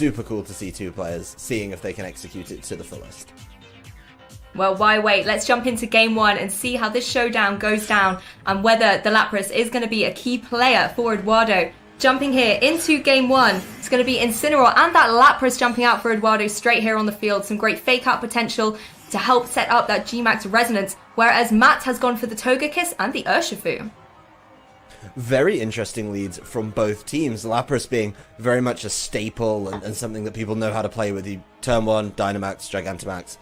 super cool to see two players seeing if they can execute it to the fullest. Well, why wait? Let's jump into game one and see how this showdown goes down and whether the Lapras is going to be a key player for Edoardo. Jumping here into game one, it's going to be Incineroar and that Lapras jumping out for Edoardo straight here on the field. Some great fake out potential to help set up that G-Max Resonance, whereas Matt has gone for the Togekiss and the Urshifu. Very interesting leads from both teams. Lapras being very much a staple and something that people know how to play with. You turn one, Dynamax, Gigantamax,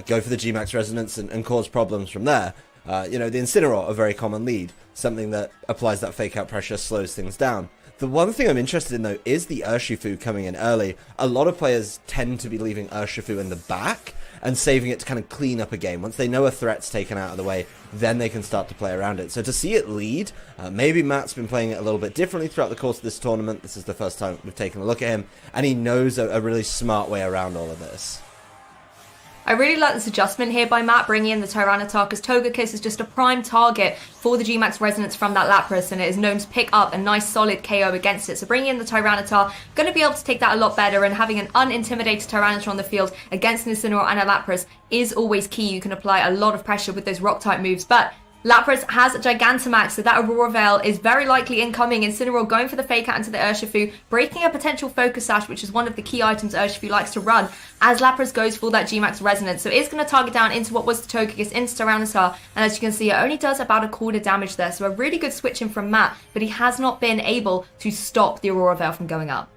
go for the G-Max Resonance and cause problems from there. The Incineroar, a very common lead, something that applies that fake out pressure, slows things down. The one thing I'm interested in though is the Urshifu coming in early. A lot of players tend to be leaving Urshifu in the back and saving it to kind of clean up a game. Once they know a threat's taken out of the way, then they can start to play around it. So to see it lead, maybe Matt's been playing it a little bit differently throughout the course of this tournament. This is the first time we've taken a look at him, and he knows a really smart way around all of this. I really like this adjustment here by Matt, bringing in the Tyranitar, because Togekiss is just a prime target for the G-Max Resonance from that Lapras, and it is known to pick up a nice solid KO against it. So bringing in the Tyranitar, going to be able to take that a lot better, and having an unintimidated Tyranitar on the field against an Incineroar and a Lapras is always key. You can apply a lot of pressure with those Rock-type moves, but Lapras has Gigantamax, so that Aurora Veil is very likely incoming. Incineroar going for the fake out into the Urshifu, breaking a potential Focus Sash, which is one of the key items Urshifu likes to run, as Lapras goes for that G-Max Resonance. So it's going to target down into what was the Togekiss, into Tyranitar, and as you can see, it only does about a quarter damage there. So a really good switch in from Matt, but he has not been able to stop the Aurora Veil from going up.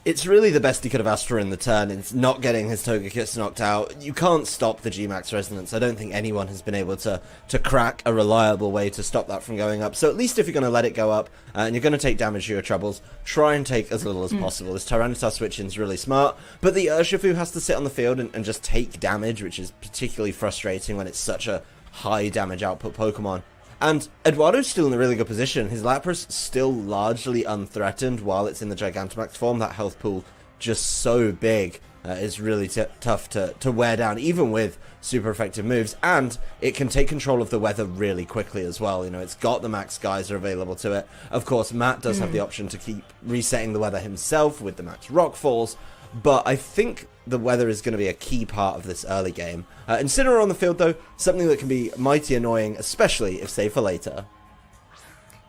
It's really the best he could have asked for in the turn. It's not getting his Togekiss knocked out. You can't stop the G-Max Resonance. I don't think anyone has been able to crack a reliable way to stop that from going up. So at least if you're going to let it go up and you're going to take damage to your troubles, try and take as little as possible. This Tyranitar switching is really smart, but the Urshifu has to sit on the field and just take damage, which is particularly frustrating when it's such a high damage output Pokemon. And Edoardo's still in a really good position. His Lapras still largely unthreatened while it's in the Gigantamax form. That health pool just so big is really tough to wear down, even with super effective moves. And it can take control of the weather really quickly as well. You know, it's got the Max Geyser available to it. Of course, Matt does have the option to keep resetting the weather himself with the Max Rock Falls. But I think the weather is going to be a key part of this early game. Incineroar on the field, though, something that can be mighty annoying, especially if saved for later.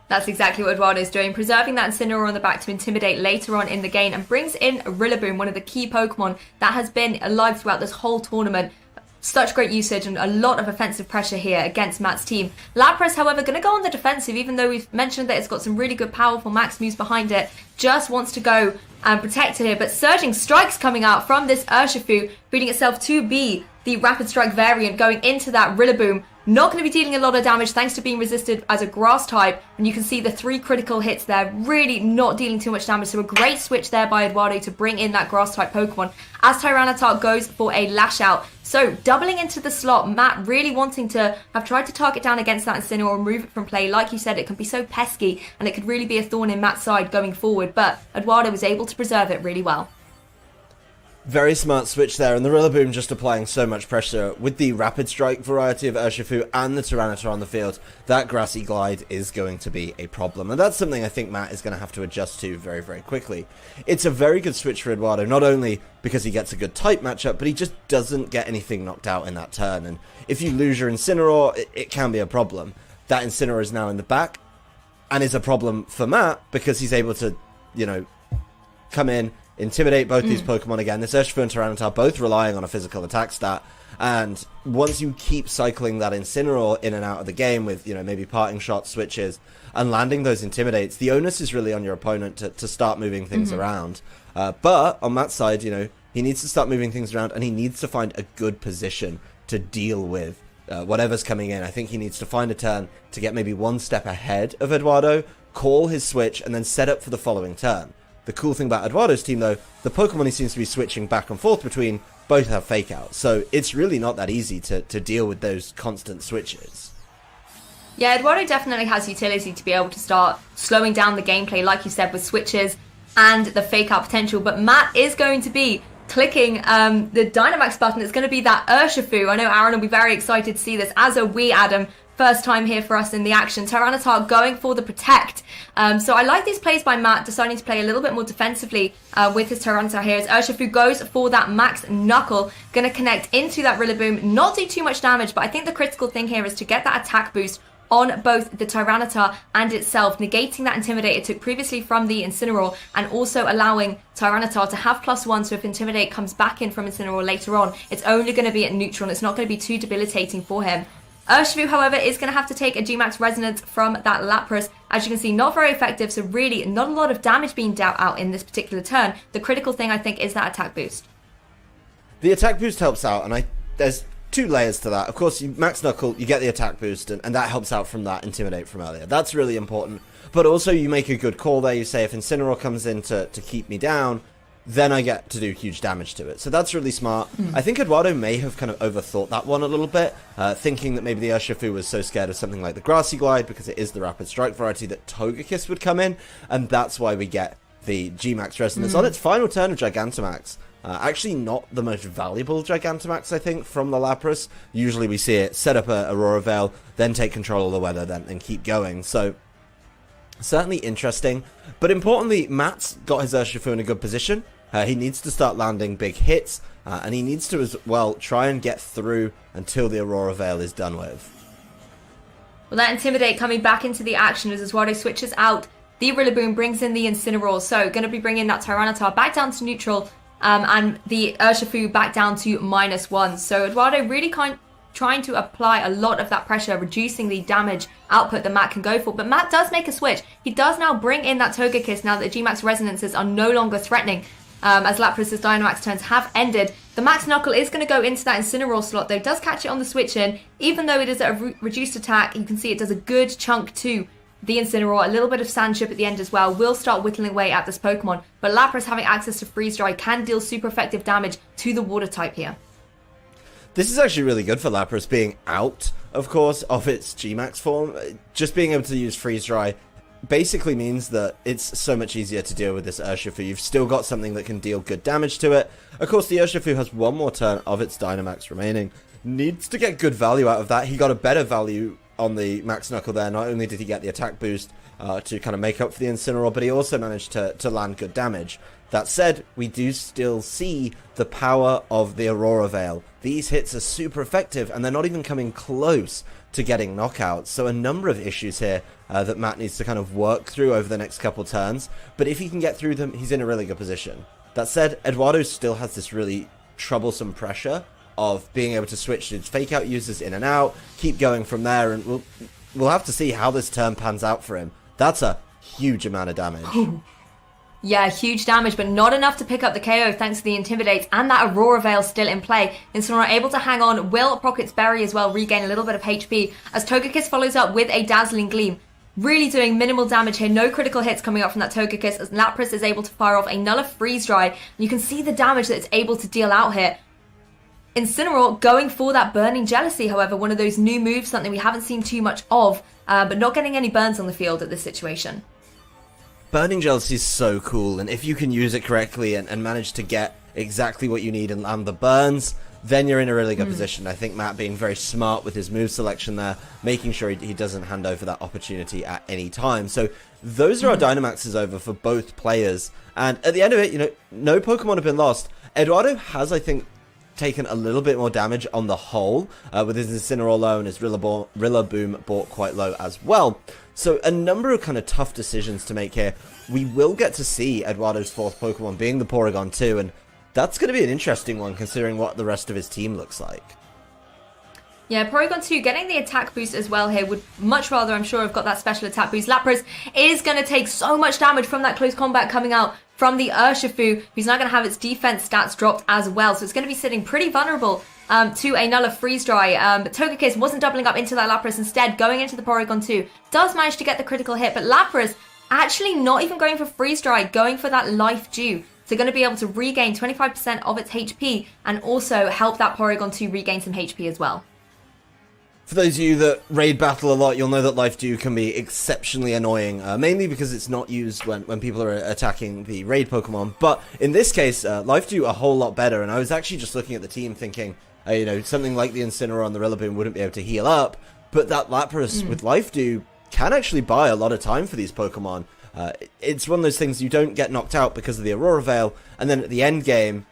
That's exactly what Edoardo is doing, preserving that Incineroar on the back to intimidate later on in the game, and brings in Rillaboom, one of the key Pokemon that has been alive throughout this whole tournament. Such great usage and a lot of offensive pressure here against Matt's team. Lapras, however, going to go on the defensive, even though we've mentioned that it's got some really good powerful max moves behind it. Just wants to go and protect it here, but Surging Strike's coming out from this Urshifu, breeding itself to be the Rapid Strike variant, going into that Rillaboom. Not going to be dealing a lot of damage thanks to being resisted as a grass type, and you can see the 3 critical hits there, really not dealing too much damage. So a great switch there by Edoardo to bring in that grass type Pokemon as Tyranitar goes for a lash out. So doubling into the slot, Matt really wanting to have tried to target down against that Incineroar, remove it from play. Like you said, it can be so pesky and it could really be a thorn in Matt's side going forward, but Edoardo was able to preserve it really well. Very smart switch there, and the Rillaboom just applying so much pressure with the Rapid Strike variety of Urshifu and the Tyranitar on the field. That Grassy Glide is going to be a problem, and that's something I think Matt is going to have to adjust to very, very quickly. It's a very good switch for Edoardo, not only because he gets a good type matchup, but he just doesn't get anything knocked out in that turn, and if you lose your Incineroar, it can be a problem. That Incineroar is now in the back, and is a problem for Matt because he's able to, come in, intimidate both these Pokemon again. This Urshifu and Tyranitar both relying on a physical attack stat, and once you keep cycling that Incineroar in and out of the game with, maybe parting shots, switches, and landing those intimidates, the onus is really on your opponent to start moving things around. But on Matt's side, he needs to start moving things around, and he needs to find a good position to deal with whatever's coming in. I think he needs to find a turn to get maybe one step ahead of Edoardo, call his switch, and then set up for the following turn. The cool thing about Edoardo's team, though, the Pokemon he seems to be switching back and forth between both have fake outs, so it's really not that easy to deal with those constant switches. Yeah, Edoardo definitely has utility to be able to start slowing down the gameplay, like you said, with switches and the fake out potential, but Matt is going to be clicking the Dynamax button. It's going to be that Urshifu. I know Aaron will be very excited to see this, as are we, Adam. first time here for us in the action. Tyranitar going for the protect. So I like these plays by Matt, deciding to play a little bit more defensively with his Tyranitar here. As Urshifu goes for that max knuckle, going to connect into that Rillaboom, not do too much damage, but I think the critical thing here is to get that attack boost on both the Tyranitar and itself, negating that Intimidate it took previously from the Incineroar, and also allowing Tyranitar to have +1, so if Intimidate comes back in from Incineroar later on, it's only going to be at neutral, and it's not going to be too debilitating for him. Urshifu, however, is going to have to take a G-Max Resonance from that Lapras. As you can see, not very effective, so really not a lot of damage being dealt out in this particular turn. The critical thing, I think, is that attack boost. The attack boost helps out, and there's two layers to that. Of course, you max knuckle, you get the attack boost, and that helps out from that Intimidate from earlier. That's really important. But also, you make a good call there. You say, if Incineroar comes in to keep me down, then I get to do huge damage to it. So that's really smart. I think Edoardo may have kind of overthought that one a little bit, thinking that maybe the Urshifu was so scared of something like the Grassy Glide, because it is the Rapid Strike variety, that Togekiss would come in, and that's why we get the G-Max Resonance on its final turn of Gigantamax. Actually not the most valuable Gigantamax, I think, from the Lapras. Usually we see it set up a Aurora Veil, then take control of the weather, and keep going. So certainly interesting. But importantly, Matt's got his Urshifu in a good position. He needs to start landing big hits, and he needs to as well try and get through until the Aurora Veil is done with. Well, that Intimidate coming back into the action as Eduardo switches out the Rillaboom, brings in the Incineroar. So going to be bringing that Tyranitar back down to neutral, and the Urshifu back down to -1. So Eduardo really trying to apply a lot of that pressure, reducing the damage output that Matt can go for. But Matt does make a switch. He does now bring in that Togekiss now that the G-Max Resonances are no longer threatening. As Lapras' Dynamax turns have ended. The Max Knuckle is going to go into that Incineroar slot, though. Does catch it on the switch in. Even though it is a reduced attack, you can see it does a good chunk to the Incineroar. A little bit of Sand Chip at the end as well will start whittling away at this Pokemon. But Lapras, having access to Freeze Dry, can deal super effective damage to the Water type here. This is actually really good for Lapras being out, of course, of its G-Max form. Just being able to use Freeze Dry basically means that it's so much easier to deal with this Urshifu. You've still got something that can deal good damage to it. Of course, the Urshifu has one more turn of its Dynamax remaining. Needs to get good value out of that. He got a better value on the Max Knuckle there. Not only did he get the attack boost to kind of make up for the Incineroar, but he also managed to land good damage. That said, we do still see the power of the Aurora Veil. These hits are super effective, and they're not even coming close to getting knockouts. So a number of issues here that Matt needs to kind of work through over the next couple turns. But if he can get through them, he's in a really good position. That said, Edoardo still has this really troublesome pressure of being able to switch his fake out users in and out, keep going from there, and we'll have to see how this turn pans out for him. That's a huge amount of damage. Yeah, huge damage, but not enough to pick up the KO thanks to the Intimidates and that Aurora Veil still in play. Incineroar able to hang on, will Pocket's Berry as well regain a little bit of HP as Togekiss follows up with a Dazzling Gleam. Really doing minimal damage here, no critical hits coming up from that Togekiss as Lapras is able to fire off a Nulla Freeze Dry. And you can see the damage that it's able to deal out here. Incineroar going for that Burning Jealousy, however, one of those new moves, something we haven't seen too much of, but not getting any burns on the field at this situation. Burning Jealousy is so cool, and if you can use it correctly and manage to get exactly what you need and land the burns, then you're in a really good position. I think Matt being very smart with his move selection there, making sure he doesn't hand over that opportunity at any time. So those are our Dynamaxes over for both players, and at the end of it, you know, no Pokemon have been lost. Eduardo has, I think, taken a little bit more damage on the whole, with his Incineroar low and his Rillaboom bought quite low as well. So a number of kind of tough decisions to make here. We will get to see Eduardo's fourth Pokemon being the Porygon 2, and that's going to be an interesting one considering what the rest of his team looks like. Yeah, Porygon 2 getting the attack boost as well here would much rather, I'm sure, have got that special attack boost. Lapras is going to take so much damage from that close combat coming out from the Urshifu, who's now going to have its defense stats dropped as well. So it's going to be sitting pretty vulnerable to a Nulla Freeze Dry. But Togekiss wasn't doubling up into that Lapras, instead going into the Porygon 2. Does manage to get the critical hit, but Lapras actually not even going for Freeze Dry, going for that Life Dew. So going to be able to regain 25% of its HP and also help that Porygon 2 regain some HP as well. For those of you that raid battle a lot, you'll know that Life Dew can be exceptionally annoying, mainly because it's not used when people are attacking the raid Pokemon. But in this case, Life Dew a whole lot better, and I was actually just looking at the team thinking, you know, something like the Incineroar and the Rillaboom wouldn't be able to heal up. but that Lapras with Life Dew can actually buy a lot of time for these Pokemon. It's one of those things you don't get knocked out because of the Aurora Veil, and then at the end game,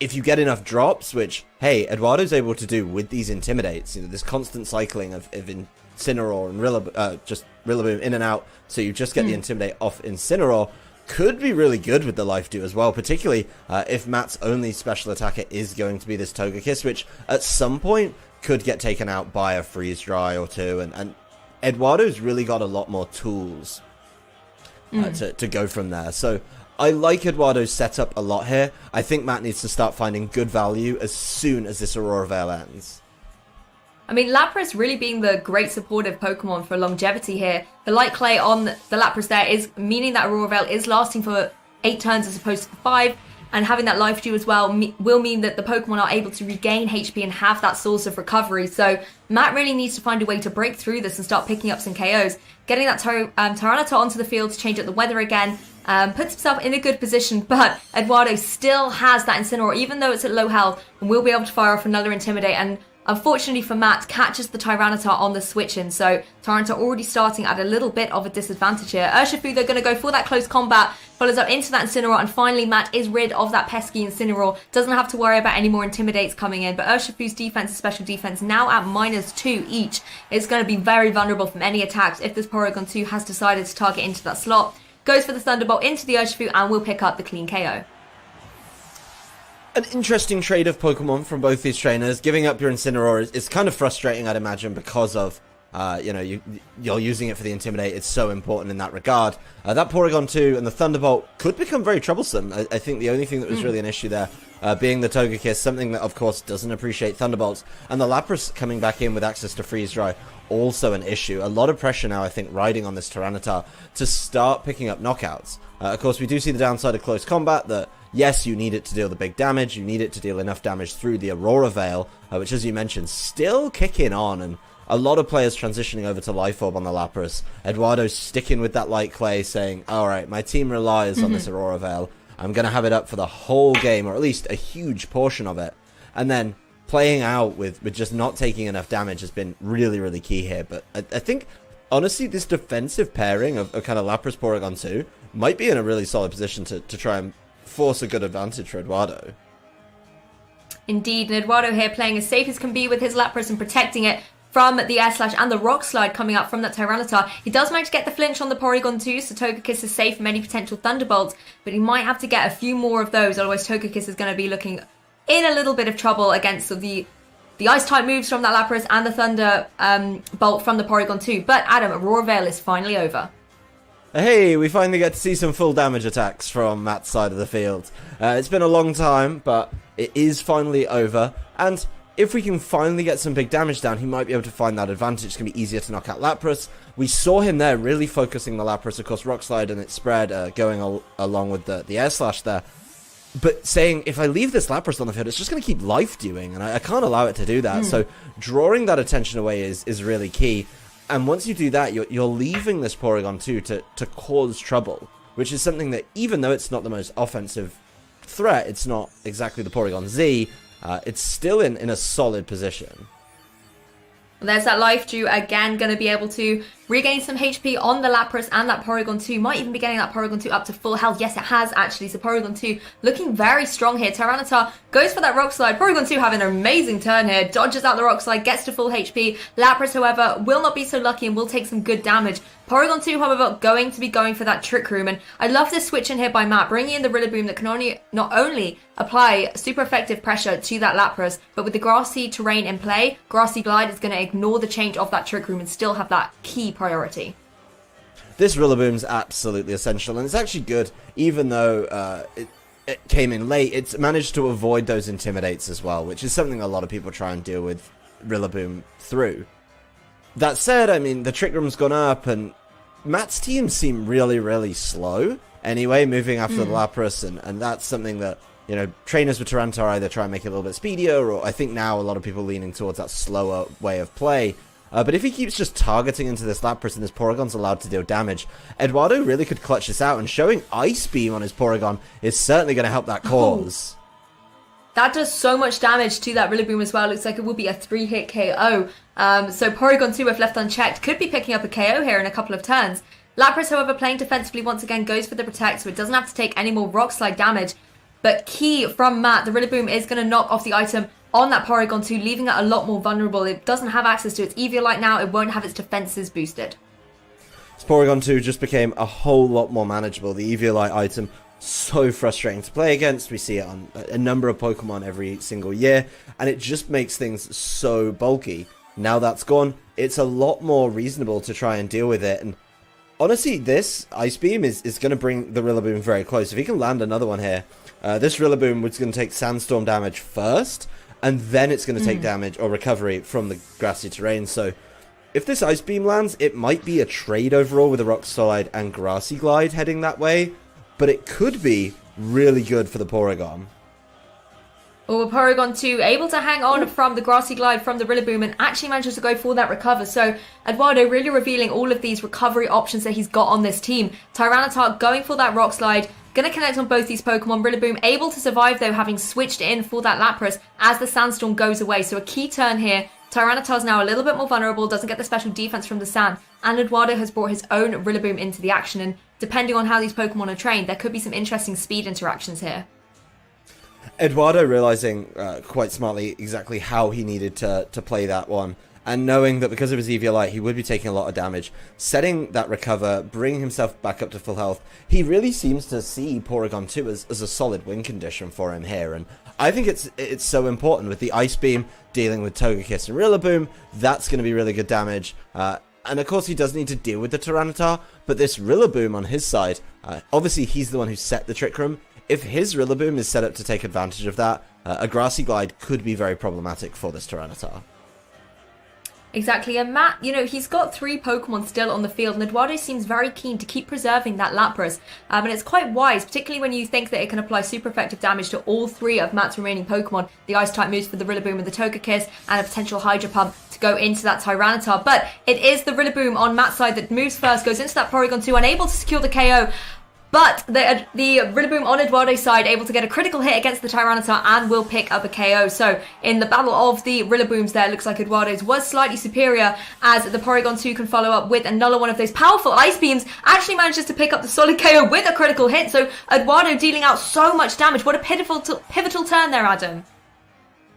if you get enough drops, which, hey, Edoardo's able to do with these Intimidates, this constant cycling of Incineroar and just Rillaboom in and out, so you just get the Intimidate off Incineroar, could be really good with the Life Dew as well, particularly if Matt's only special attacker is going to be this Togekiss, which at some point could get taken out by a Freeze Dry or two, and Edoardo's really got a lot more tools to go from there. So I like Edoardo's setup a lot here. I think Matt needs to start finding good value as soon as this Aurora Veil ends. I mean, Lapras really being the great supportive Pokemon for longevity here. The Light Clay on the Lapras there is meaning that Aurora Veil is lasting for 8 turns as opposed to 5. And having that Life Dew as well will mean that the Pokemon are able to regain HP and have that source of recovery. So Matt really needs to find a way to break through this and start picking up some KOs. Getting that Tyranitar onto the field to change up the weather again puts himself in a good position, but Edoardo still has that Incineroar, even though it's at low health, and will be able to fire off another Intimidate. And unfortunately for Matt, catches the Tyranitar on the switch-in, so Tyranitar already starting at a little bit of a disadvantage here. Urshifu, they're going to go for that close combat, follows up into that Incineroar, and finally Matt is rid of that pesky Incineroar. Doesn't have to worry about any more Intimidates coming in, but Urshifu's defense and special defense now at -2 each. It's going to be very vulnerable from any attacks if this Porygon 2 has decided to target into that slot. Goes for the Thunderbolt into the Urshifu and will pick up the clean KO. An interesting trade of Pokemon from both these trainers. Giving up your Incineroar is kind of frustrating, I'd imagine, because of, you're using it for the Intimidate. It's so important in that regard. That Porygon 2 and the Thunderbolt could become very troublesome. I think the only thing that was really an issue there being the Togekiss, something that, of course, doesn't appreciate Thunderbolts. And the Lapras coming back in with access to Freeze Dry, also an issue. A lot of pressure now, I think, riding on this Tyranitar to start picking up knockouts. Of course, we do see the downside of close combat that, yes, you need it to deal the big damage. You need it to deal enough damage through the Aurora Veil, which, as you mentioned, still kicking on. And a lot of players transitioning over to Life Orb on the Lapras. Eduardo sticking with that Light Clay, saying, all right, my team relies on this Aurora Veil. I'm going to have it up for the whole game, or at least a huge portion of it. And then playing out with just not taking enough damage has been really, really key here. But I think, honestly, this defensive pairing of kind of Lapras Porygon 2 might be in a really solid position to try and force a good advantage for Edoardo. Indeed, and Edoardo here playing as safe as can be with his Lapras and protecting it from the Air Slash and the Rock Slide coming up from that Tyranitar. He does manage to get the flinch on the Porygon 2, so Togekiss is safe from any potential Thunderbolts, but he might have to get a few more of those, otherwise Togekiss is going to be looking in a little bit of trouble against the Ice-type moves from that Lapras and the Thunderbolt from the Porygon 2. But Adam, Aurora Veil is finally over. Hey, we finally get to see some full damage attacks from Matt's side of the field. It's been a long time, but it is finally over. And if we can finally get some big damage down, he might be able to find that advantage. It's going to be easier to knock out Lapras. We saw him there really focusing the Lapras. Of course, Rock Slide and its spread going along with the Air Slash there. But saying, if I leave this Lapras on the field, it's just going to keep Life Dewing, and I can't allow it to do that. So drawing that attention away is really key. And once you do that, you're leaving this Porygon 2 to cause trouble, which is something that, even though it's not the most offensive threat, it's not exactly the Porygon Z, it's still in a solid position. There's that Life Dew again, going to be able to regain some HP on the Lapras and that Porygon 2. Might even be getting that Porygon 2 up to full health. Yes, it has actually. So Porygon 2 looking very strong here. Tyranitar goes for that Rock Slide. Porygon 2 having an amazing turn here. Dodges out the Rock Slide, gets to full HP. Lapras, however, will not be so lucky and will take some good damage. Porygon 2, however, going to be going for that Trick Room. And I love this switch in here by Matt, bringing in the Rillaboom that can not only apply super effective pressure to that Lapras, but with the grassy terrain in play, Grassy Glide is going to ignore the change of that Trick Room and still have that key priority. This Rillaboom's absolutely essential, and it's actually good, even though it came in late, it's managed to avoid those Intimidates as well, which is something a lot of people try and deal with Rillaboom through. That said, I mean, the Trick Room's gone up, and Matt's team seem really, really slow anyway, moving after the Lapras, and that's something that, you know, trainers with Tyranitar either try and make it a little bit speedier, or I think now a lot of people leaning towards that slower way of play. But if he keeps just targeting into this Lapras and this Porygon's allowed to deal damage, Edoardo really could clutch this out, and showing Ice Beam on his Porygon is certainly going to help that cause. That does so much damage to that Rillaboom as well. Looks like it will be a 3-hit KO. So Porygon 2, if left unchecked, could be picking up a KO here in a couple of turns. Lapras, however, playing defensively once again, goes for the Protect, so it doesn't have to take any more Rock Slide damage. But key from Matt, the Rillaboom is going to knock off the item on that Porygon 2, leaving it a lot more vulnerable. It doesn't have access to its Eviolite now. It won't have its defenses boosted. This Porygon 2 just became a whole lot more manageable. The Eviolite item, so frustrating to play against. We see it on a number of Pokemon every single year, and it just makes things so bulky. Now that's gone, it's a lot more reasonable to try and deal with it, and honestly, this Ice Beam is going to bring the Rillaboom very close. If he can land another one here, this Rillaboom was going to take Sandstorm damage first, and then it's going to take damage or recovery from the grassy terrain. So if this Ice Beam lands, it might be a trade overall with a Rock Slide and Grassy Glide heading that way, but it could be really good for the Porygon. Well, Porygon 2 able to hang on from the Grassy Glide from the Rillaboom and actually manages to go for that recover. So Edoardo really revealing all of these recovery options that he's got on this team. Tyranitar going for that Rock Slide, going to connect on both these Pokemon. Rillaboom able to survive though, having switched in for that Lapras as the Sandstorm goes away. So a key turn here. Tyranitar's now a little bit more vulnerable, doesn't get the special defense from the sand, and Edoardo has brought his own Rillaboom into the action, and depending on how these Pokemon are trained, there could be some interesting speed interactions here. Edoardo realizing quite smartly exactly how he needed to play that one, and knowing that because of his Eviolite he would be taking a lot of damage, setting that recover, bringing himself back up to full health. He really seems to see Porygon 2 as a solid win condition for him here, and I think it's so important with the Ice Beam dealing with Togekiss and Rillaboom. That's going to be really good damage, and of course he does need to deal with the Tyranitar, but this Rillaboom on his side, obviously he's the one who set the Trick Room. If his Rillaboom is set up to take advantage of that, a Grassy Glide could be very problematic for this Tyranitar. Exactly, and Matt, he's got 3 Pokemon still on the field, and Edoardo seems very keen to keep preserving that Lapras. And it's quite wise, particularly when you think that it can apply super effective damage to all 3 of Matt's remaining Pokemon. The Ice-type moves for the Rillaboom and the Togekiss, and a potential Hydro Pump to go into that Tyranitar. But it is the Rillaboom on Matt's side that moves first, goes into that Porygon 2, unable to secure the KO. But the Rillaboom on Edoardo's side able to get a critical hit against the Tyranitar and will pick up a KO. So in the battle of the Rillabooms there, looks like Edoardo's was slightly superior, as the Porygon 2 can follow up with another one of those powerful Ice Beams, actually manages to pick up the solid KO with a critical hit. So Edoardo dealing out so much damage. What a pivotal turn there, Adam.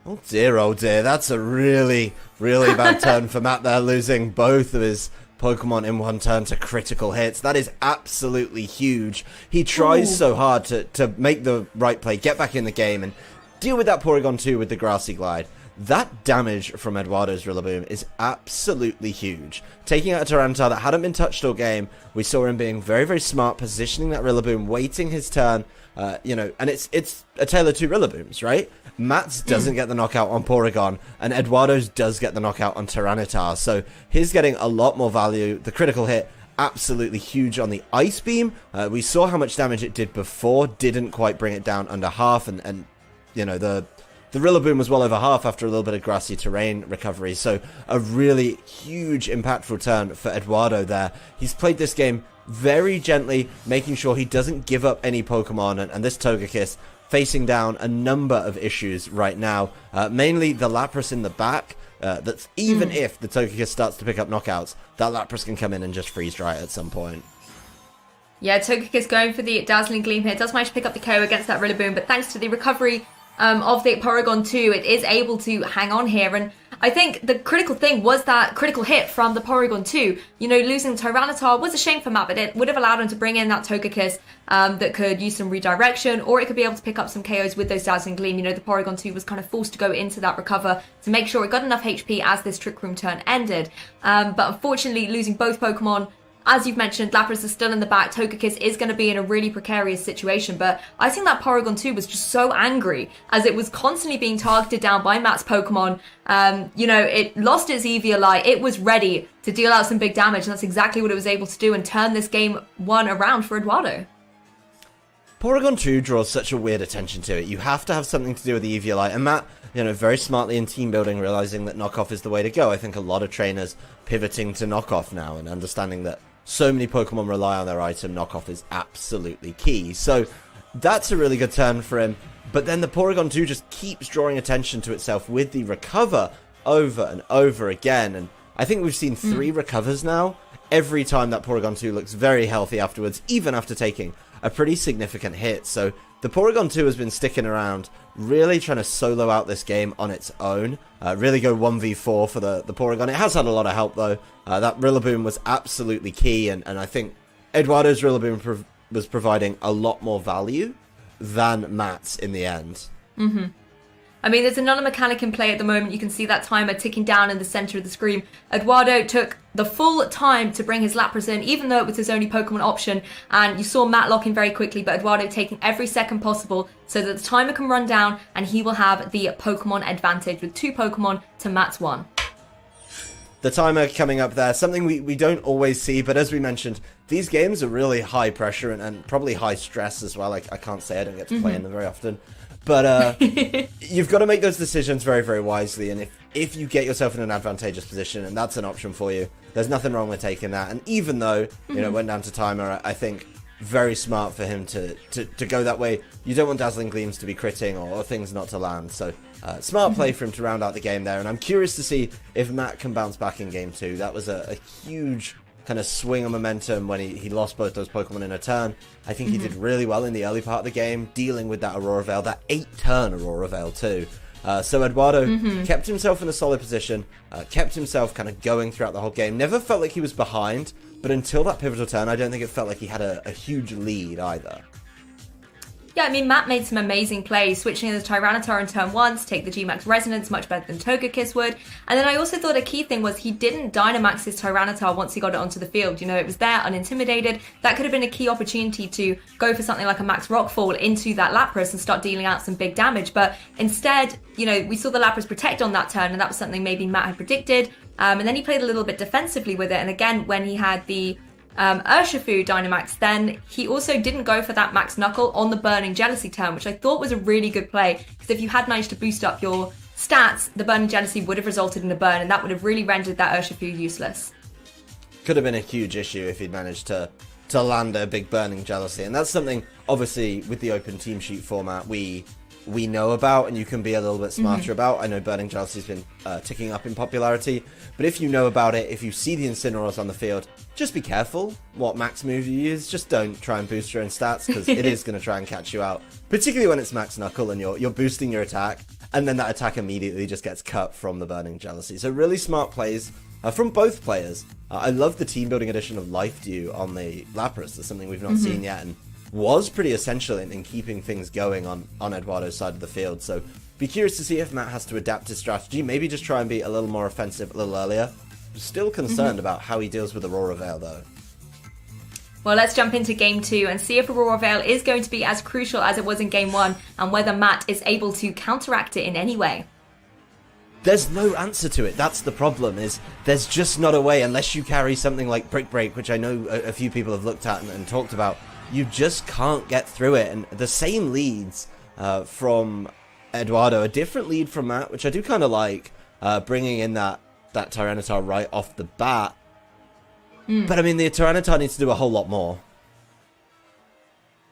Oh dear, that's a really, really bad turn for Matt there, losing both of his Pokemon in one turn to critical hits. That is absolutely huge. He tries so hard to make the right play, get back in the game, and deal with that Porygon 2 with the Grassy Glide. That damage from Edoardo's Rillaboom is absolutely huge. Taking out a Tyranitar that hadn't been touched all game, we saw him being very, very smart, positioning that Rillaboom, waiting his turn, and it's a tale of 2 Rillabooms, right? Matt's doesn't get the knockout on Porygon, and Edoardo's does get the knockout on Tyranitar, so he's getting a lot more value. The critical hit, absolutely huge on the Ice Beam. We saw how much damage it did before, didn't quite bring it down under half, and the Rillaboom was well over half after a little bit of grassy terrain recovery, so a really huge impactful turn for Edoardo there. He's played this game very gently, making sure he doesn't give up any Pokemon, and this Togekiss facing down a number of issues right now, mainly the Lapras in the back, that's even if the Togekiss starts to pick up knockouts, that Lapras can come in and just freeze dry at some point. Yeah, Togekiss going for the Dazzling Gleam here, does manage to pick up the KO against that Rillaboom, but thanks to the recovery of the Porygon 2, it is able to hang on here, and I think the critical thing was that critical hit from the Porygon 2. Losing Tyranitar was a shame for Matt, but it would have allowed him to bring in that Togekiss that could use some redirection, or it could be able to pick up some KOs with those Dazzling Gleam. The Porygon 2 was kind of forced to go into that recover to make sure it got enough HP as this Trick Room turn ended. But unfortunately, losing both Pokemon, as you've mentioned, Lapras is still in the back. Togekiss is going to be in a really precarious situation, but I think that Porygon 2 was just so angry as it was constantly being targeted down by Matt's Pokemon. It lost its Eviolite. It was ready to deal out some big damage, and that's exactly what it was able to do and turn this game 1 around for Edoardo. Porygon 2 draws such a weird attention to it. You have to have something to do with the Eviolite, and Matt, very smartly in team building, realizing that knockoff is the way to go. I think a lot of trainers pivoting to knockoff now and understanding that so many Pokemon rely on their item, knockoff is absolutely key. So that's a really good turn for him. But then the Porygon 2 just keeps drawing attention to itself with the recover over and over again. And I think we've seen 3 recovers now. Every time that Porygon 2 looks very healthy afterwards, even after taking a pretty significant hit. So the Porygon 2 has been sticking around, really trying to solo out this game on its own. Really go 1v4 for the Porygon. It has had a lot of help, though. That Rillaboom was absolutely key, and I think Edoardo's Rillaboom was providing a lot more value than Matt's in the end. I mean, there's another mechanic in play at the moment. You can see that timer ticking down in the center of the screen. Edoardo took the full time to bring his Lapras in, even though it was his only Pokemon option. And you saw Matt lock in very quickly, but Edoardo taking every second possible so that the timer can run down and he will have the Pokemon advantage with 2 Pokemon to Matt's 1. The timer coming up there, something we don't always see, but as we mentioned, these games are really high pressure and probably high stress as well. I can't say I don't get to play in them very often. But you've got to make those decisions very, very wisely. And if you get yourself in an advantageous position, and that's an option for you, there's nothing wrong with taking that. And even though, it went down to timer, I think very smart for him to go that way. You don't want Dazzling Gleams to be critting or things not to land. So smart play for him to round out the game there. And I'm curious to see if Matt can bounce back in game 2. That was a huge kind of swing of momentum when he lost both those Pokemon in a turn. I think he did really well in the early part of the game, dealing with that Aurora Veil, that 8-turn Aurora Veil too. So Edoardo kept himself in a solid position, kept himself kind of going throughout the whole game. Never felt like he was behind, but until that pivotal turn, I don't think it felt like he had a huge lead either. Yeah, I mean, Matt made some amazing plays, switching the Tyranitar in turn 1 to take the G-Max Resonance, much better than Togekiss would. And then I also thought a key thing was he didn't Dynamax his Tyranitar once he got it onto the field. It was there, unintimidated. That could have been a key opportunity to go for something like a Max Rockfall into that Lapras and start dealing out some big damage. But instead, we saw the Lapras protect on that turn, and that was something maybe Matt had predicted. And then he played a little bit defensively with it. And again, when he had the Urshifu Dynamax, then he also didn't go for that Max Knuckle on the Burning Jealousy turn, which I thought was a really good play, because if you had managed to boost up your stats, the Burning Jealousy would have resulted in a burn, and that would have really rendered that Urshifu useless. Could have been a huge issue if he'd managed to land a big Burning Jealousy, and that's something, obviously, with the open team sheet format, we know about, and you can be a little bit smarter about. I know Burning Jealousy's been ticking up in popularity, but if you know about it, if you see the Incineroars on the field, just be careful what max move you use. Just don't try and boost your own stats, because it is going to try and catch you out, particularly when it's Max Knuckle and you're boosting your attack, and then that attack immediately just gets cut from the Burning Jealousy. So really smart plays from both players. I love the team building edition of Life Dew on the Lapras. That's something we've not seen yet, and was pretty essential in keeping things going on Edoardo's side of the field. So be curious to see if Matt has to adapt his strategy, maybe just try and be a little more offensive a little earlier. Still concerned about how he deals with Aurora Veil though. Well, let's jump into game 2 and see if Aurora Veil is going to be as crucial as it was in game 1, and whether Matt is able to counteract it in any way. There's no answer to it. That's the problem, is there's just not a way, unless you carry something like Brick Break, which I know a few people have looked at and talked about. You just can't get through it. And the same leads from Edoardo, a different lead from Matt, which I do kind of like, bringing in that Tyranitar right off the bat. But I mean, the Tyranitar needs to do a whole lot more.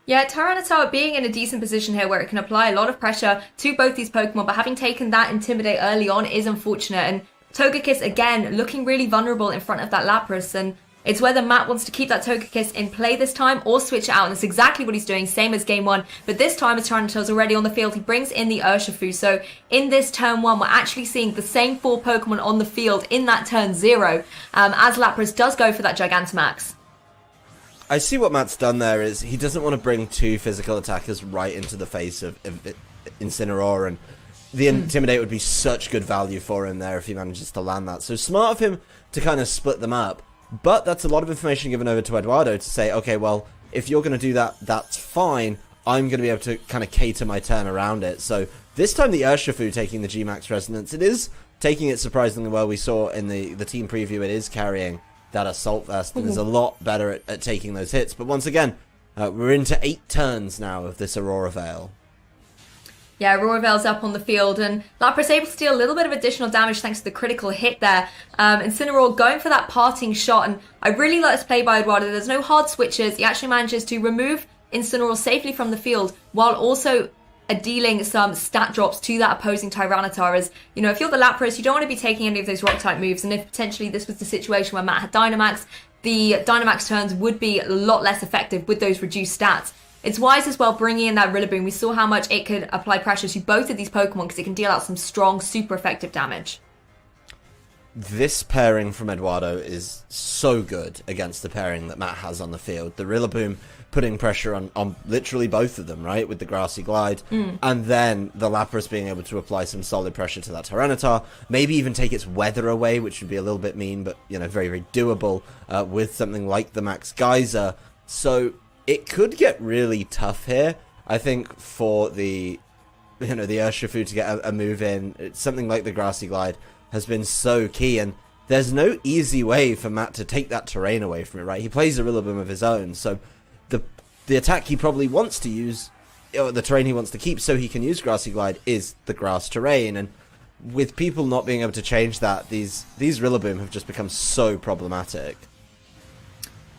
Yeah, Tyranitar being in a decent position here where it can apply a lot of pressure to both these Pokemon, but having taken that Intimidate early on is unfortunate. And Togekiss, again, looking really vulnerable in front of that Lapras, and it's whether Matt wants to keep that Togekiss in play this time or switch it out, and that's exactly what he's doing, same as game 1. But this time, as Tyranitar's already on the field, he brings in the Urshifu. So in this turn 1, we're actually seeing the same 4 Pokemon on the field in that turn 0, as Lapras does go for that Gigantamax. I see what Matt's done there is he doesn't want to bring 2 physical attackers right into the face of Incineroar, and the Intimidate would be such good value for him there if he manages to land that. So smart of him to kind of split them up. But that's a lot of information given over to Edoardo to say, okay, well, if you're going to do that, that's fine. I'm going to be able to kind of cater my turn around it. So this time the Urshifu taking the G-Max Resonance, it is taking it surprisingly well. We saw in the team preview it is carrying that Assault Vest and is a lot better at taking those hits. But once again, we're into 8 turns now of this Aurora Veil. Yeah, Aurora Veil's up on the field, and Lapras able to deal a little bit of additional damage thanks to the critical hit there. Incineroar going for that parting shot, and I really like this play by Edoardo. There's no hard switches. He actually manages to remove Incineroar safely from the field, while also dealing some stat drops to that opposing Tyranitar. As you know, if you're the Lapras, you don't want to be taking any of those rock type moves, and if potentially this was the situation where Matt had Dynamax, the Dynamax turns would be a lot less effective with those reduced stats. It's wise as well bringing in that Rillaboom. We saw how much it could apply pressure to both of these Pokemon because it can deal out some strong, super effective damage. This pairing from Edoardo is so good against the pairing that Matt has on the field. The Rillaboom putting pressure on literally both of them, right, with the Grassy Glide, and then the Lapras being able to apply some solid pressure to that Tyranitar, maybe even take its weather away, which would be a little bit mean, but, you know, very, very doable with something like the Max Geyser. So it could get really tough here, I think, for the, you know, the Urshifu to get a move in. It's something like the Grassy Glide has been so key, and there's no easy way for Matt to take that terrain away from it, right? He plays a Rillaboom of his own, so the attack he probably wants to use, or the terrain he wants to keep so he can use Grassy Glide, is the grass terrain, and with people not being able to change that, these Rillaboom have just become so problematic.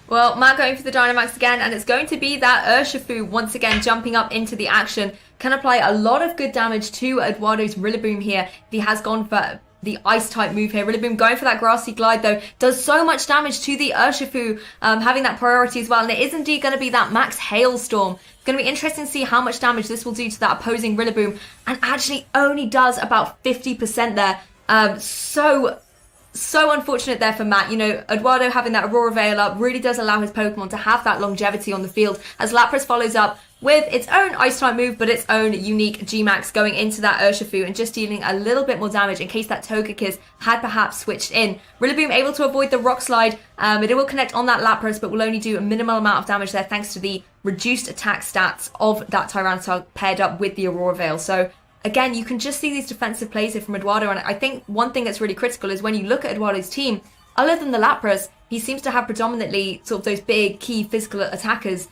Well, Matt going for the Dynamax again, and it's going to be that Urshifu once again jumping up into the action. Can apply a lot of good damage to Edoardo's Rillaboom here. He has gone for the ice type move here. Rillaboom going for that Grassy Glide though does so much damage to the Urshifu, having that priority as well, and it is indeed going to be that Max Hailstorm. It's going to be interesting to see how much damage this will do to that opposing Rillaboom, and actually only does about 50% there. So unfortunate there for Matt. You know, Edoardo having that Aurora Veil up really does allow his Pokemon to have that longevity on the field, as Lapras follows up with its own Ice-type move, but its own unique G-Max going into that Urshifu and just dealing a little bit more damage in case that Togekiss had perhaps switched in. Rillaboom able to avoid the Rock Slide. It will connect on that Lapras, but will only do a minimal amount of damage there thanks to the reduced attack stats of that Tyranitar paired up with the Aurora Veil. So again, you can just see these defensive plays here from Edoardo, and I think one thing that's really critical is when you look at Eduardo's team, other than the Lapras, he seems to have predominantly sort of those big key physical attackers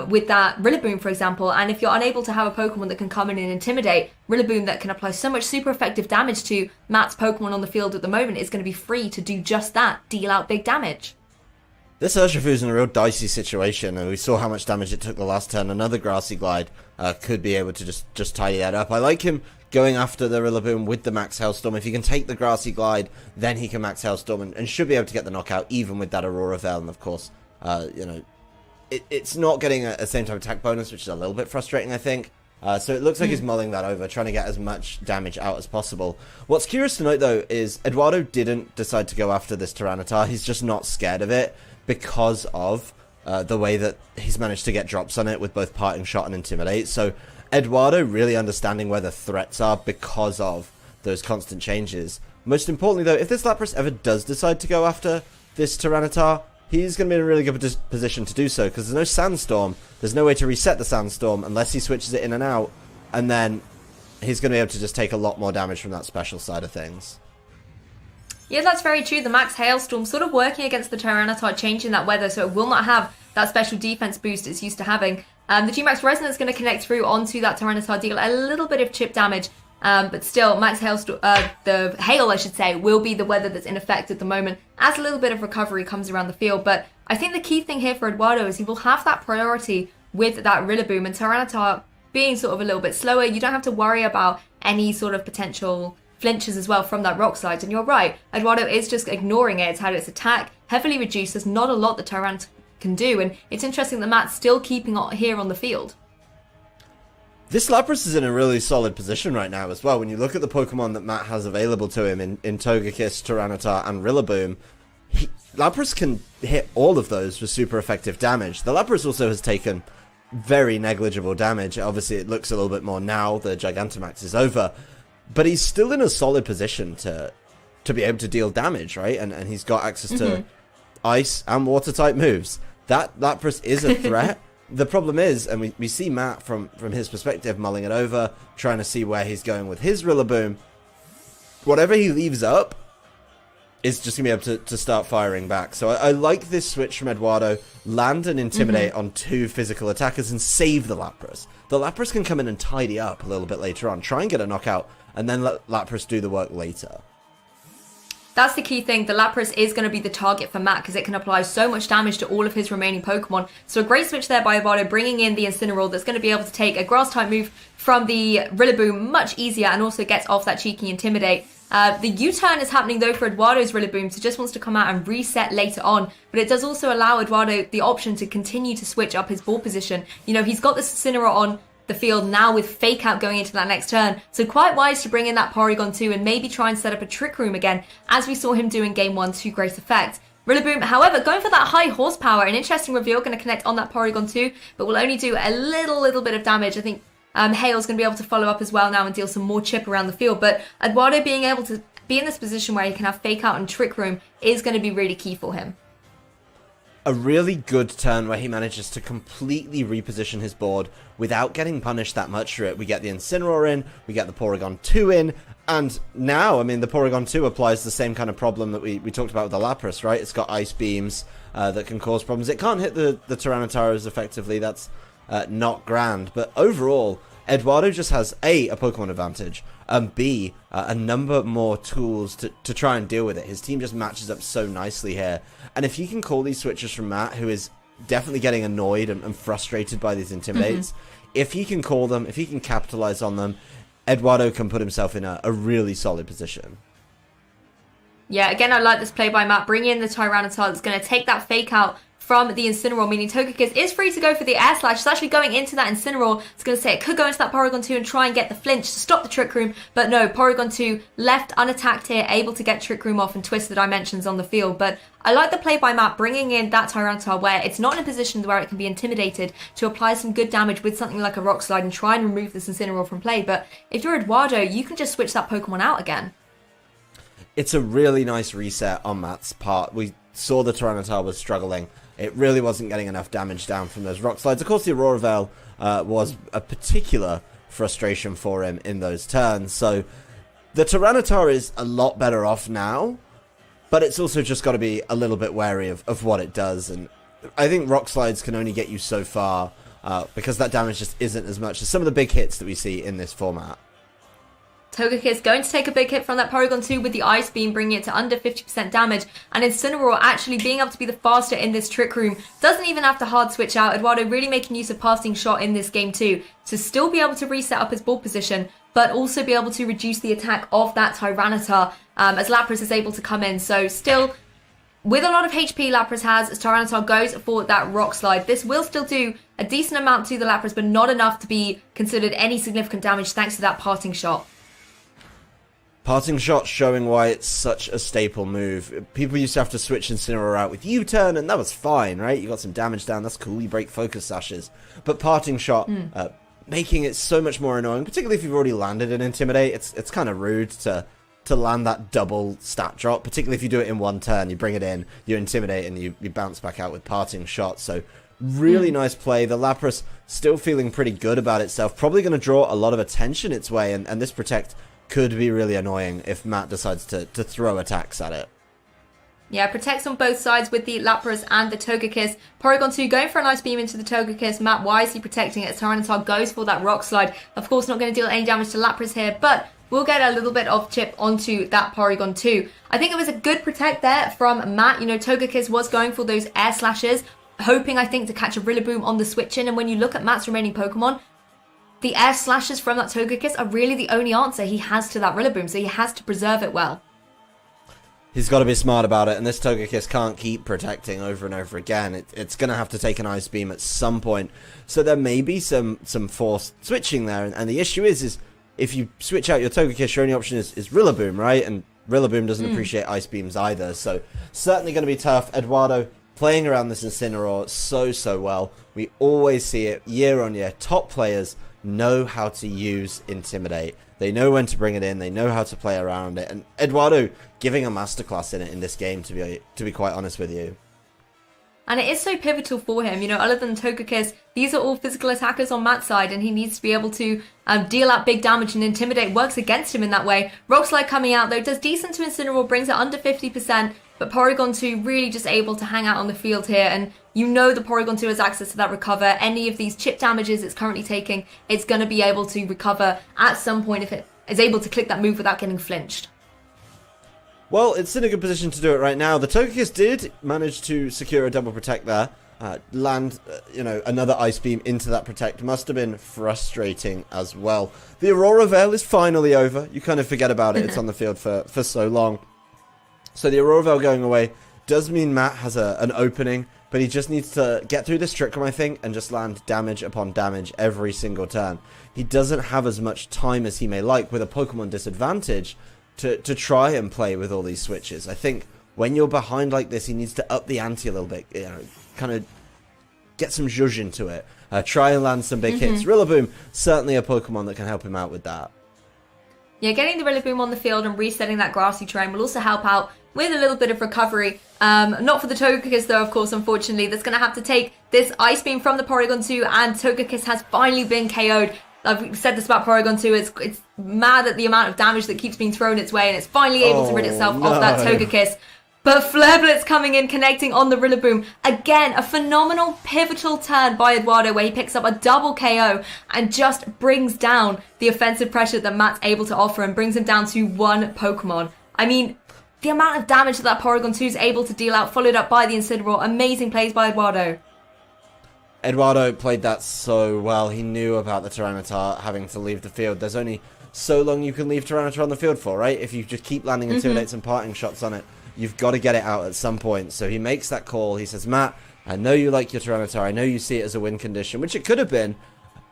with that Rillaboom, for example, and if you're unable to have a Pokemon that can come in and intimidate, Rillaboom that can apply so much super effective damage to Matt's Pokemon on the field at the moment is going to be free to do just that, deal out big damage. This Urshifu's in a real dicey situation, and we saw how much damage it took the last turn. Another Grassy Glide could be able to just tidy that up. I like him going after the Rillaboom with the Max Hailstorm. If he can take the Grassy Glide, then he can Max Hailstorm and should be able to get the knockout, even with that Aurora Veil. And of course, you know, it's not getting a same type attack bonus, which is a little bit frustrating, I think. So it looks like he's mulling that over, trying to get as much damage out as possible. What's curious to note, though, is Edoardo didn't decide to go after this Tyranitar. He's just not scared of it because of the way that he's managed to get drops on it with both Parting Shot and Intimidate. So Edoardo really understanding where the threats are because of those constant changes. Most importantly, though, if this Lapras ever does decide to go after this Tyranitar, he's going to be in a really good position to do so, because there's no Sandstorm. There's no way to reset the Sandstorm unless he switches it in and out, and then he's going to be able to just take a lot more damage from that special side of things. Yeah, that's very true. The Max Hailstorm sort of working against the Tyranitar, changing that weather, so it will not have that special defense boost it's used to having. The G-Max Resonance is going to connect through onto that Tyranitar, deal a little bit of chip damage, but still, Max Hailstorm, the Hail, I should say, will be the weather that's in effect at the moment, as a little bit of recovery comes around the field. But I think the key thing here for Edoardo is he will have that priority with that Rillaboom, and Tyranitar being sort of a little bit slower, you don't have to worry about any sort of potential flinches as well from that Rock Slide. And you're right, Edoardo is just ignoring it. It's had its attack heavily reduced. There's not a lot that Tyranitar can do, and it's interesting that Matt's still keeping it here on the field. This Lapras is in a really solid position right now as well. When you look at the Pokemon that Matt has available to him in Togekiss, Tyranitar, and Rillaboom, Lapras can hit all of those for super effective damage. The Lapras also has taken very negligible damage. Obviously, it looks a little bit more now. The Gigantamax is over. But he's still in a solid position to be able to deal damage, right? And he's got access to ice and water type moves. That Lapras is a threat. The problem is, and we see Matt from his perspective mulling it over, trying to see where he's going with his Rillaboom. Whatever he leaves up is just going to be able to start firing back. So I like this switch from Edoardo. Land and Intimidate on two physical attackers and save the Lapras. The Lapras can come in and tidy up a little bit later on. Try and get a knockout, and then let Lapras do the work later. That's the key thing. The Lapras is going to be the target for Matt because it can apply so much damage to all of his remaining Pokemon. So a great switch there by Edoardo, bringing in the Incineroar that's going to be able to take a Grass-type move from the Rillaboom much easier and also gets off that cheeky Intimidate. The U-turn is happening though for Eduardo's Rillaboom, so just wants to come out and reset later on. But it does also allow Edoardo the option to continue to switch up his ball position. You know, he's got this Incineroar on the field now with Fake Out going into that next turn. So quite wise to bring in that Porygon 2 and maybe try and set up a Trick Room again, as we saw him do in Game 1 to great effect. Rillaboom, however, going for that high horsepower, an interesting reveal, going to connect on that Porygon 2, but will only do a little bit of damage. I think Hale's going to be able to follow up as well now and deal some more chip around the field. But Eduardo being able to be in this position where he can have Fake Out and Trick Room is going to be really key for him. A really good turn where he manages to completely reposition his board without getting punished that much for it. We get the Incineroar in, we get the Porygon 2 in, and now, I mean, the Porygon 2 applies the same kind of problem that we talked about with the Lapras, right? It's got Ice Beams that can cause problems. It can't hit the Tyranitar as effectively. That's not grand. But overall, Edoardo just has A, a Pokemon advantage, and B, a number more tools to try and deal with it. His team just matches up so nicely here. And if you can call these switches from Matt, who is definitely getting annoyed and frustrated by these Intimidates, if he can call them, if he can capitalize on them, Edoardo can put himself in a really solid position. Yeah, again, I like this play by Matt. Bring in the Tyranitar that's going to take that Fake Out from the Incineroar, meaning Togekiss is free to go for the Air Slash. It's actually going into that Incineroar. It's going to say it could go into that Porygon 2 and try and get the flinch to stop the Trick Room, but no, Porygon 2 left unattacked here, able to get Trick Room off and twist the dimensions on the field. But I like the play by Matt, bringing in that Tyranitar where it's not in a position where it can be intimidated to apply some good damage with something like a Rock Slide and try and remove this Incineroar from play. But if you're Edoardo, you can just switch that Pokemon out again. It's a really nice reset on Matt's part. We saw the Tyranitar was struggling. It really wasn't getting enough damage down from those Rock Slides. Of course, the Aurora Veil was a particular frustration for him in those turns. So the Tyranitar is a lot better off now, but it's also just got to be a little bit wary of what it does. And I think Rock Slides can only get you so far because that damage just isn't as much as some of the big hits that we see in this format. Togekiss going to take a big hit from that Porygon 2 with the Ice Beam, bringing it to under 50% damage. And Incineroar actually being able to be the faster in this Trick Room. Doesn't even have to hard switch out. Edoardo really making use of Passing Shot in this game too, to still be able to reset up his ball position, but also be able to reduce the attack of that Tyranitar as Lapras is able to come in. So still, with a lot of HP Lapras has, as Tyranitar goes for that Rock Slide. This will still do a decent amount to the Lapras, but not enough to be considered any significant damage thanks to that Parting Shot. Parting Shot showing why it's such a staple move. People used to have to switch Incineroar out with U-turn, and that was fine, right? You got some damage down, that's cool, you break Focus Sashes. But Parting Shot, making it so much more annoying, particularly if you've already landed an Intimidate. It's kind of rude to land that double stat drop, particularly if you do it in one turn. You bring it in, you Intimidate, and you bounce back out with Parting Shot. So really nice play. The Lapras still feeling pretty good about itself. Probably going to draw a lot of attention its way, and this Protect could be really annoying if Matt decides to throw attacks at it. Yeah, protects on both sides with the Lapras and the Togekiss. Porygon 2 going for a nice beam into the Togekiss. Matt wisely protecting it. Tyranitar goes for that Rock Slide. Of course, not going to deal any damage to Lapras here, but we'll get a little bit of chip onto that Porygon 2. I think it was a good protect there from Matt. You know, Togekiss was going for those Air Slashes, hoping, I think, to catch a Rillaboom on the switch in. And when you look at Matt's remaining Pokemon, the Air Slashes from that Togekiss are really the only answer he has to that Rillaboom, so he has to preserve it well. He's got to be smart about it, and this Togekiss can't keep protecting over and over again. It's going to have to take an Ice Beam at some point. So there may be some forced switching there, and the issue is if you switch out your Togekiss, your only option is Rillaboom, right? And Rillaboom doesn't appreciate Ice Beams either, so certainly going to be tough. Edoardo playing around this Incineroar so well. We always see it year on year. Top players know how to use Intimidate. They know when to bring it in. They know how to play around it. And Edoardo giving a masterclass in it in this game, to be quite honest with you. And it is so pivotal for him. You know, other than Togekiss, these are all physical attackers on Matt's side, and he needs to be able to deal out big damage, and Intimidate works against him in that way. Rock Slide coming out, though, does decent to Incineroar, brings it under 50%, but Porygon 2 really just able to hang out on the field here, and you know the Porygon 2 has access to that recover. Any of these chip damages it's currently taking, it's going to be able to recover at some point if it is able to click that move without getting flinched. Well, it's in a good position to do it right now. The Togekiss did manage to secure a double protect there. Land, another Ice Beam into that protect must have been frustrating as well. The Aurora Veil is finally over. You kind of forget about it. It's on the field for so long. So the Aurora Veil going away does mean Matt has an opening, but he just needs to get through this Trick Room, I think, and just land damage upon damage every single turn. He doesn't have as much time as he may like with a Pokemon disadvantage to try and play with all these switches. I think when you're behind like this, he needs to up the ante a little bit, kind of get some zhuzh into it. Try and land some big hits. Rillaboom, certainly a Pokemon that can help him out with that. Yeah, getting the Rillaboom on the field and resetting that grassy terrain will also help out with a little bit of recovery. Not for the Togekiss though, of course, unfortunately. That's going to have to take this Ice Beam from the Porygon 2, and Togekiss has finally been KO'd. I've said this about Porygon 2, it's mad at the amount of damage that keeps being thrown its way, and it's finally able to rid itself of that Togekiss. But Flare Blitz coming in, connecting on the Rillaboom. Again, a phenomenal, pivotal turn by Edoardo where he picks up a double KO and just brings down the offensive pressure that Matt's able to offer and brings him down to one Pokemon. I mean, the amount of damage that Porygon 2 is able to deal out, followed up by the Incineroar. Amazing plays by Edoardo. Eduardo played that so well. He knew about the Tyranitar having to leave the field. There's only so long you can leave Tyranitar on the field for, right? If you just keep landing Intimidates and parting shots on it, you've got to get it out at some point. So he makes that call. He says, Matt, I know you like your Tyranitar. I know you see it as a win condition, which it could have been,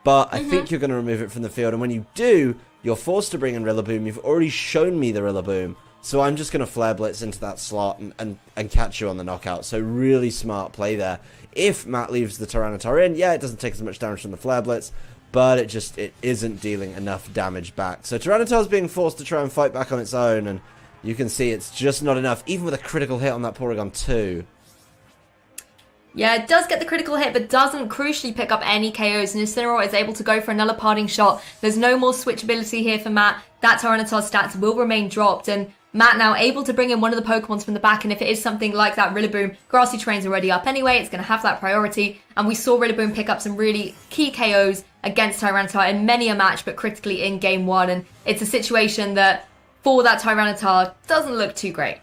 but I think you're going to remove it from the field. And when you do, you're forced to bring in Rillaboom. You've already shown me the Rillaboom. So I'm just going to Flare Blitz into that slot and catch you on the knockout. So really smart play there. If Matt leaves the Tyranitar in, yeah, it doesn't take as much damage from the Flare Blitz, but it isn't dealing enough damage back. So Tyranitar's being forced to try and fight back on its own, and you can see it's just not enough, even with a critical hit on that Porygon 2. Yeah, it does get the critical hit, but doesn't crucially pick up any KOs, and Incineroar is able to go for another parting shot. There's no more switchability here for Matt. That Tyranitar's stats will remain dropped, and Matt now able to bring in one of the Pokemons from the back, and if it is something like that Rillaboom, Grassy Terrain's already up anyway, it's going to have that priority, and we saw Rillaboom pick up some really key KOs against Tyranitar in many a match, but critically in Game 1, and it's a situation that, for that Tyranitar, doesn't look too great.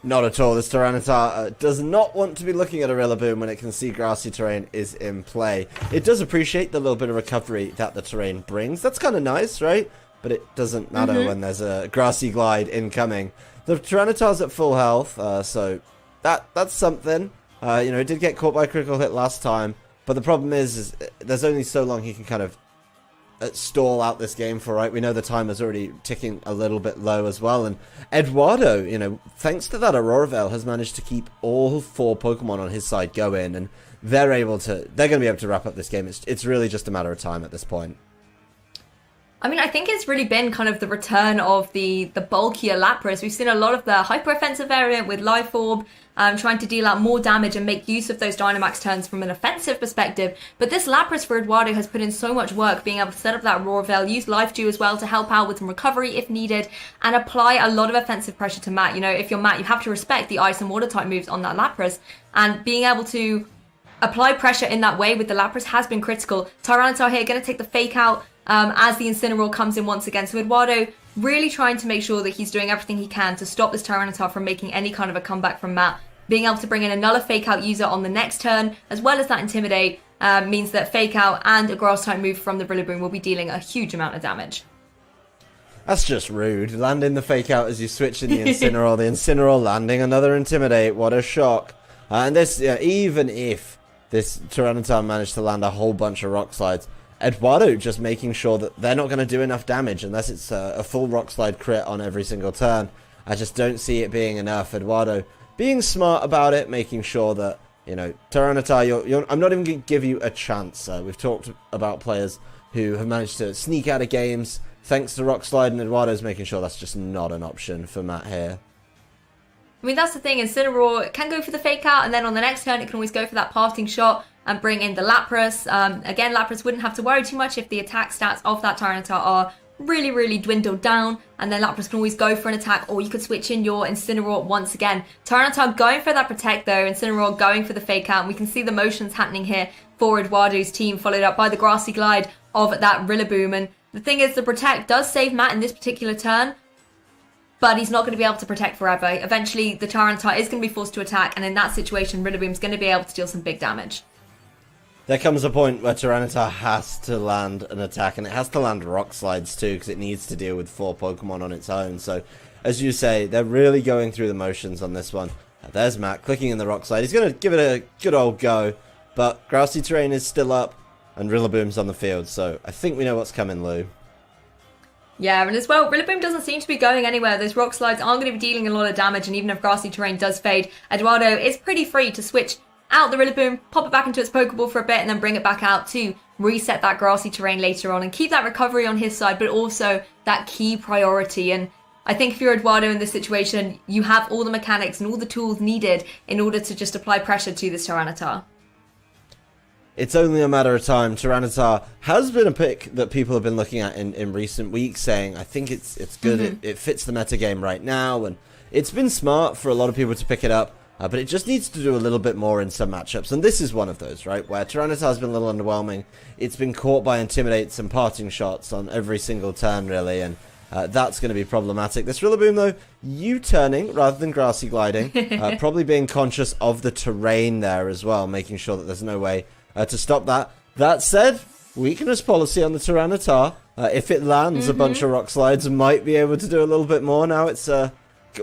Not at all. This Tyranitar does not want to be looking at a Rillaboom when it can see Grassy Terrain is in play. It does appreciate the little bit of recovery that the terrain brings. That's kind of nice, right? But it doesn't matter when there's a Grassy Glide incoming. The Tyranitar's at full health, so that's something. It did get caught by a critical hit last time, but the problem is there's only so long he can kind of stall out this game for, right? We know the timer's already ticking a little bit low as well, and Eduardo, thanks to that Aurora Veil, has managed to keep all 4 Pokemon on his side going, and they're going to be able to wrap up this game. It's really just a matter of time at this point. I mean, I think it's really been kind of the return of the bulkier Lapras. We've seen a lot of the hyper-offensive variant with Life Orb, trying to deal out more damage and make use of those Dynamax turns from an offensive perspective. But this Lapras for Eduardo has put in so much work, being able to set up that Aurora Veil, use Life Dew as well to help out with some recovery if needed, and apply a lot of offensive pressure to Matt. If you're Matt, you have to respect the Ice and Water type moves on that Lapras, and being able to apply pressure in that way with the Lapras has been critical. Tyranitar here going to take the Fake Out, as the Incineroar comes in once again. So Eduardo really trying to make sure that he's doing everything he can to stop this Tyranitar from making any kind of a comeback from Matt. Being able to bring in another Fake Out user on the next turn, as well as that Intimidate, means that Fake Out and a Grass type move from the Rillaboom will be dealing a huge amount of damage. That's just rude. Landing the Fake Out as you switch in the Incineroar. The Incineroar landing another Intimidate. What a shock. And this, even if this Tyranitar managed to land a whole bunch of Rock Slides, Eduardo just making sure that they're not going to do enough damage unless it's a full Rock Slide crit on every single turn. I just don't see it being enough. Eduardo being smart about it, making sure that, Tyranitar, I'm not even going to give you a chance. We've talked about players who have managed to sneak out of games thanks to Rock Slide, and Eduardo's making sure that's just not an option for Matt here. I mean, that's the thing. Incineroar can go for the Fake Out, and then on the next turn, it can always go for that parting shot and bring in the Lapras. Again, Lapras wouldn't have to worry too much if the attack stats of that Tyranitar are really, really dwindled down, and then Lapras can always go for an attack, or you could switch in your Incineroar once again. Tyranitar going for that Protect though, Incineroar going for the Fake Out, and we can see the motions happening here for Eduardo's team, followed up by the Grassy Glide of that Rillaboom. And the thing is, the Protect does save Matt in this particular turn, but he's not going to be able to protect forever. Eventually, the Tyranitar is going to be forced to attack, and in that situation, Rillaboom's going to be able to deal some big damage. There comes a point where Tyranitar has to land an attack, and it has to land Rock Slides too, because it needs to deal with 4 Pokemon on its own. So, as you say, they're really going through the motions on this one. There's Matt clicking in the Rock Slide. He's going to give it a good old go, but Grassy Terrain is still up, and Rillaboom's on the field, so I think we know what's coming, Lou. Yeah, and as well, Rillaboom doesn't seem to be going anywhere. Those Rock Slides aren't going to be dealing a lot of damage, and even if Grassy Terrain does fade, Edoardo is pretty free to switch out the Rillaboom, pop it back into its Pokeball for a bit, and then bring it back out to reset that Grassy Terrain later on and keep that recovery on his side, but also that key priority. And I think if you're Edoardo in this situation, you have all the mechanics and all the tools needed in order to just apply pressure to this Tyranitar. It's only a matter of time. Tyranitar has been a pick that people have been looking at in recent weeks, saying, I think it's good, it fits the metagame right now, and it's been smart for a lot of people to pick it up, but it just needs to do a little bit more in some matchups, and this is one of those, right, where Tyranitar has been a little underwhelming. It's been caught by Intimidates and parting shots on every single turn, really, and that's going to be problematic. This Rillaboom, though, U-turning rather than grassy gliding, probably being conscious of the terrain there as well, making sure that there's no way to stop that. That said, weakness policy on the Tyranitar. If it lands a bunch of Rock Slides, might be able to do a little bit more now. It's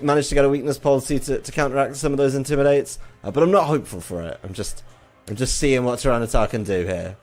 managed to get a weakness policy to counteract some of those Intimidates, but I'm not hopeful for it. I'm just seeing what Tyranitar can do here.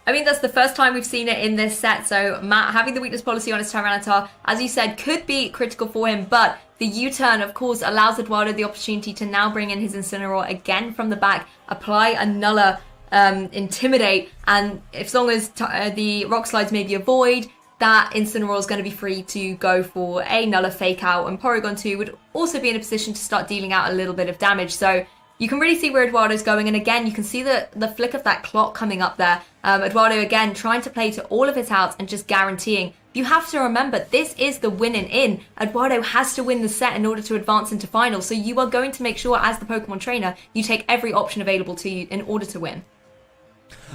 I mean, that's the first time we've seen it in this set, so Matt having the weakness policy on his Tyranitar, as you said, could be critical for him, but the U-turn, of course, allows Edoardo the opportunity to now bring in his Incineroar again from the back, apply another Intimidate, and as long as the Rock Slides maybe avoid, that Incineroar is going to be free to go for a Nulla Fake Out, and Porygon 2 would also be in a position to start dealing out a little bit of damage, so you can really see where Edoardo's going, and again, you can see the flick of that clock coming up there. Edoardo, again, trying to play to all of his outs and just guaranteeing. You have to remember, this is the winning in. Edoardo has to win the set in order to advance into finals, so you are going to make sure, as the Pokemon trainer, you take every option available to you in order to win.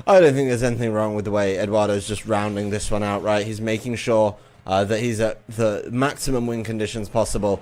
I don't think there's anything wrong with the way Edoardo's just rounding this one out, right? He's making sure that he's at the maximum win conditions possible,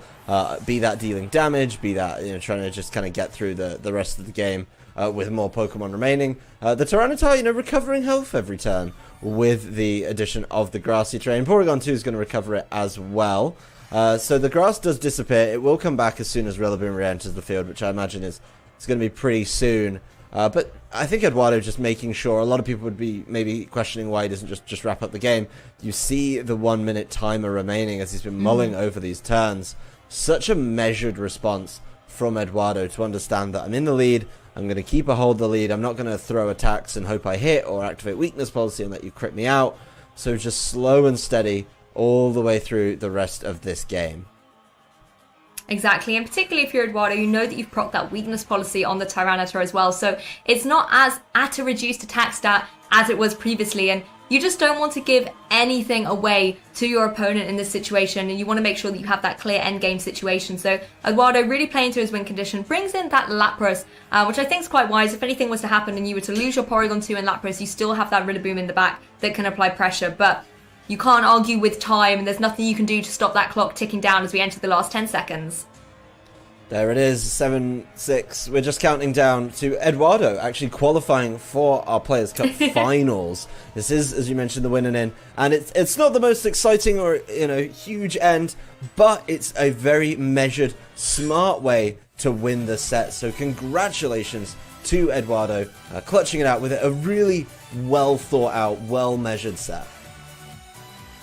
be that dealing damage, be that trying to just kind of get through the rest of the game with more Pokemon remaining. The Tyranitar, recovering health every turn with the addition of the Grassy Terrain. Porygon 2 is going to recover it as well. So the grass does disappear. It will come back as soon as Rillaboom re-enters the field, which I imagine is going to be pretty soon. But I think Edoardo just making sure, a lot of people would be maybe questioning why he doesn't just wrap up the game. You see the 1 minute timer remaining as he's been mulling over these turns. Such a measured response from Edoardo to understand that I'm in the lead, I'm going to keep a hold of the lead, I'm not going to throw attacks and hope I hit or activate weakness policy and let you crit me out. So just slow and steady all the way through the rest of this game. Exactly, and particularly if you're Edoardo, you know that you've procced that weakness policy on the Tyranitar as well, so it's not as at a reduced attack stat as it was previously, and you just don't want to give anything away to your opponent in this situation, and you want to make sure that you have that clear endgame situation. So Edoardo really playing to his win condition, brings in that Lapras, which I think is quite wise. If anything was to happen and you were to lose your Porygon 2 and Lapras, you still have that Rillaboom in the back that can apply pressure, but you can't argue with time, and there's nothing you can do to stop that clock ticking down as we enter the last 10 seconds. There it is, 7-6. We're just counting down to Edoardo actually qualifying for our Players' Cup finals. This is, as you mentioned, the winning in, and it's not the most exciting or huge end, but it's a very measured, smart way to win the set. So congratulations to Edoardo, clutching it out with a really well thought out, well measured set.